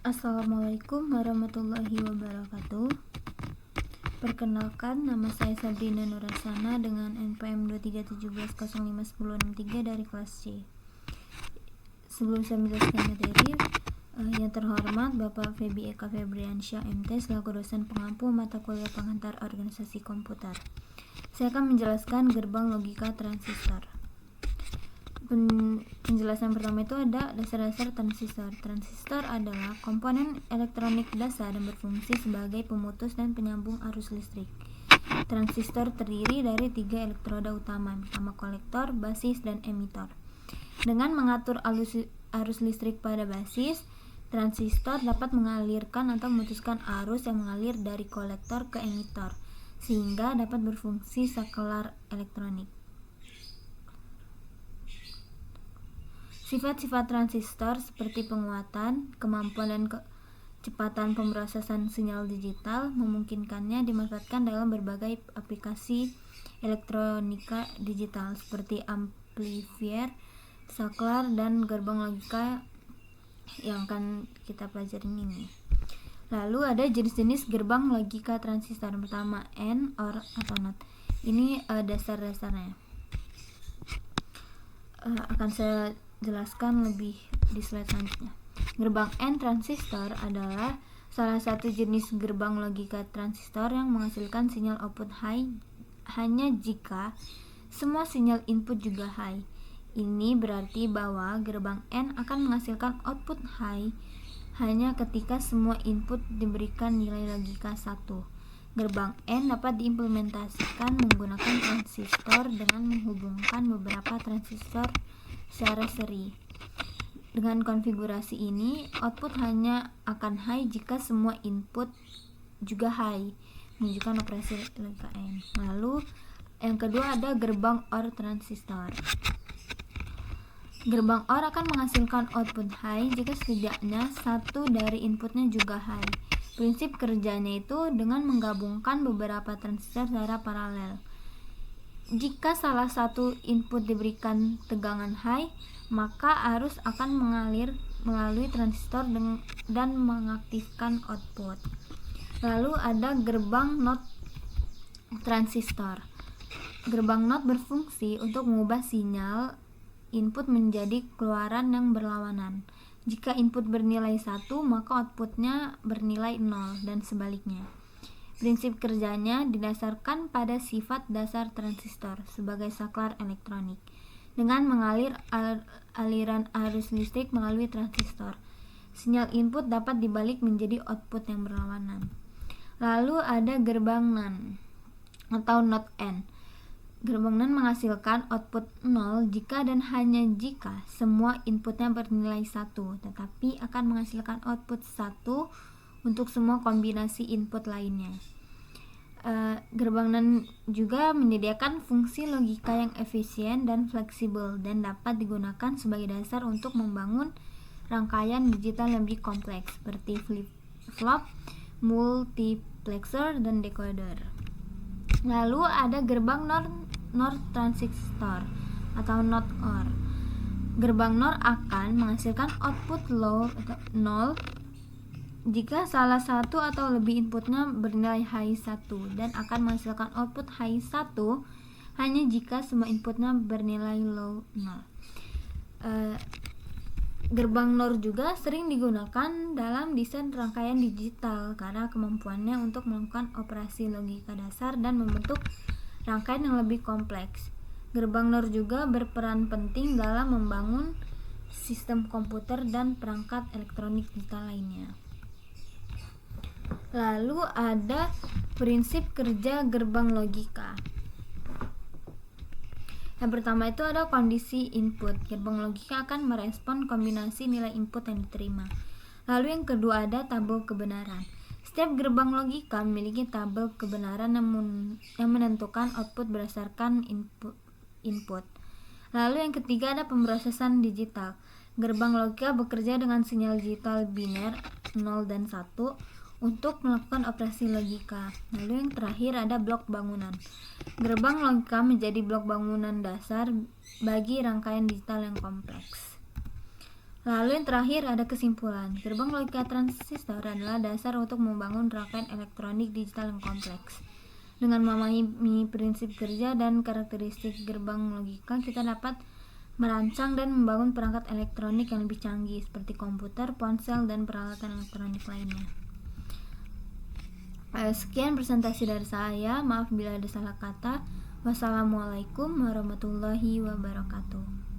Assalamualaikum warahmatullahi wabarakatuh. Perkenalkan, nama saya Sabrina Nurasana dengan NPM 231705163 dari kelas C. Sebelum saya menjelaskan materi, yang terhormat Bapak Febi Eka Febriansyah MT selaku dosen pengampu mata kuliah pengantar organisasi komputer. Saya akan menjelaskan gerbang logika transistor. Penjelasan pertama itu ada dasar-dasar transistor. Transistor adalah komponen elektronik dasar dan berfungsi sebagai pemutus dan penyambung arus listrik. Transistor terdiri dari 3 elektroda utama, pertama kolektor, basis, dan emitor. Dengan mengatur arus listrik pada basis, transistor dapat mengalirkan atau memutuskan arus yang mengalir dari kolektor ke emitor, sehingga dapat berfungsi saklar elektronik. Sifat-sifat transistor seperti penguatan, kemampuan dan kecepatan pemrosesan sinyal digital memungkinkannya dimanfaatkan dalam berbagai aplikasi elektronika digital seperti amplifier, saklar, dan gerbang logika yang akan kita pelajari ini. Lalu ada jenis-jenis gerbang logika transistor. Pertama, AND, OR, atau NOT. Ini dasar-dasarnya. Akan saya jelaskan lebih di slide selanjutnya. Gerbang N transistor adalah salah satu jenis gerbang logika transistor yang menghasilkan sinyal output high hanya jika semua sinyal input juga high. Ini berarti bahwa gerbang N akan menghasilkan output high hanya ketika semua input diberikan nilai logika 1. Gerbang N dapat diimplementasikan menggunakan transistor dengan menghubungkan beberapa transistor secara seri. Dengan konfigurasi ini, output hanya akan high jika semua input juga high, menunjukkan operasi logika N. Lalu yang kedua ada gerbang OR transistor. Gerbang OR akan menghasilkan output high jika setidaknya satu dari inputnya juga high. Prinsip kerjanya itu dengan menggabungkan beberapa transistor secara paralel. Jika salah satu input diberikan tegangan high, maka arus akan mengalir melalui transistor dan mengaktifkan output. Lalu ada gerbang NOT transistor. Gerbang NOT berfungsi untuk mengubah sinyal input menjadi keluaran yang berlawanan. Jika input bernilai 1, maka outputnya bernilai 0 dan sebaliknya. Prinsip kerjanya didasarkan pada sifat dasar transistor sebagai saklar elektronik. Dengan mengalir aliran arus listrik melalui transistor, sinyal input dapat dibalik menjadi output yang berlawanan. Lalu ada gerbang NAND atau NOT N. Gerbang NAND menghasilkan output 0 jika dan hanya jika semua inputnya bernilai 1, tetapi akan menghasilkan output 1 untuk semua kombinasi input lainnya. Gerbang NAND juga menyediakan fungsi logika yang efisien dan fleksibel dan dapat digunakan sebagai dasar untuk membangun rangkaian digital yang lebih kompleks seperti flip-flop, multiplexer, dan decoder. Lalu ada gerbang NOR transistor atau NOT OR. Gerbang NOR akan menghasilkan output low atau 0 jika salah satu atau lebih inputnya bernilai high 1 dan akan menghasilkan output high 1 hanya jika semua inputnya bernilai low 0. Gerbang NOR juga sering digunakan dalam desain rangkaian digital karena kemampuannya untuk melakukan operasi logika dasar dan membentuk rangkaian yang lebih kompleks. Gerbang NOR juga berperan penting dalam membangun sistem komputer dan perangkat elektronik digital lainnya. Lalu ada prinsip kerja gerbang logika. Yang pertama itu ada kondisi input. Gerbang logika akan merespon kombinasi nilai input yang diterima. Lalu yang kedua ada tabel kebenaran. Setiap gerbang logika memiliki tabel kebenaran yang menentukan output berdasarkan input. Lalu yang ketiga ada pemrosesan digital. Gerbang logika bekerja dengan sinyal digital biner 0 dan 1 untuk melakukan operasi logika. Lalu yang terakhir ada blok bangunan. Gerbang logika menjadi blok bangunan dasar bagi rangkaian digital yang kompleks. Lalu yang terakhir ada kesimpulan. Gerbang logika transistor adalah dasar untuk membangun rangkaian elektronik digital yang kompleks. Dengan memahami prinsip kerja dan karakteristik gerbang logika, kita dapat merancang dan membangun perangkat elektronik yang lebih canggih seperti komputer, ponsel, dan peralatan elektronik lainnya. Sekian presentasi dari saya. Maaf bila ada salah kata. Wassalamualaikum warahmatullahi wabarakatuh.